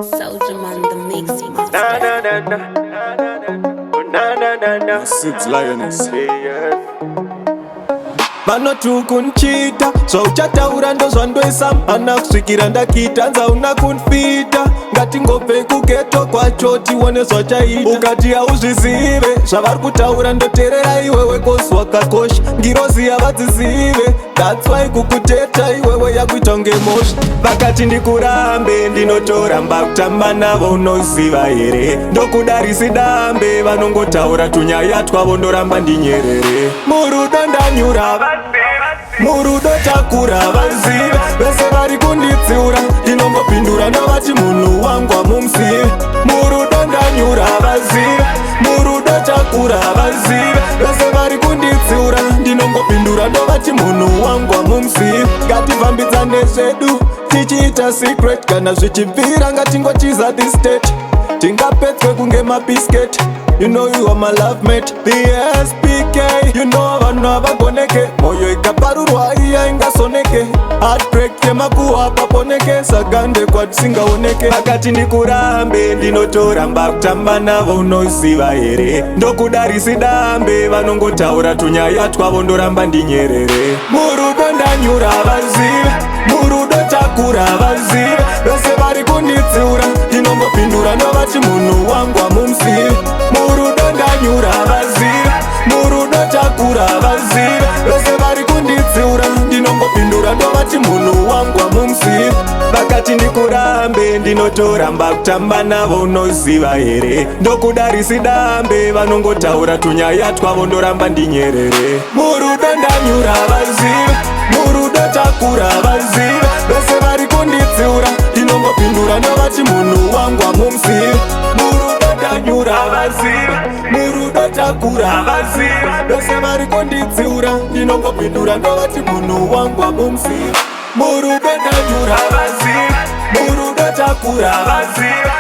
Soldier man, the mixing master. Na na na na na na na na. Six Lioness. Mano tukunchita so uchataura ndo zvandoisa mana kusvikira ndakitanza una kunfita ngati ngobve kugeto kwacho tione zvachaita ukati hauzvizive zvavari kutaura ndoteerera iwewe kosi wakakosha ngirozi havadzizive that's why kukuteta iwewe yakuita kunge mosha vakati ndikurambe ndinotoramba kutamba navo unoziva here ndokudarisi dambe vanongotaura tunyaya twavo ndoramba ndinyerere murudo ndanyura murudo takura vazive vese vari kunditsiura ndinongopindura ndovati munhu wangu hamumuzive murudo ndanyura vazive murudo takura vazive vese vari kunditsiura ndinongopindura ndovati munhu wangu hamumuzive ngatifambidzane zvedu tichiita secret kana zvichibvira ngatingotiza this state tingapedzwe kunge mabisketi. You know you are my love mate, the SPK. You know vanhu havagoneke, moyo ikaparurwa iya ingasoneke. Heartbreak yemakuwa paponeke, sagande kwatisingaoneke. Vakati ndikurambe ndinotoramba kutamba navo unoziva here ndokudarisi dambe vanongotaura tunyaya twavo ndoramba ndinyerere murudo ndanyura vazive murudo takura vazive vese vari kunditsiura ndinongopindura ndovati munhu wangu hamumuzive murudo ndanyura vazive murudo takura vazive vese vari kunditsiura ndinongopindura ndovati munhu wangu hamumuzive vakati ndikurambe ndinotoramba kutamba navo unoziva here ndokudarisi dambe vanongotaura tunyaya twavo ndoramba ndinyerere murudo ndanyura vazive murudo takura vazive vese vari kunditsiura ndinongopindura ndovati munhu wangu hamumuzive murudo ndanyura vazive murudo takura vazive vese vari kunditsiura ndinongopindura ndovati munhu wangu hamumuzive murudo ndanyura vazive murudo takura vazive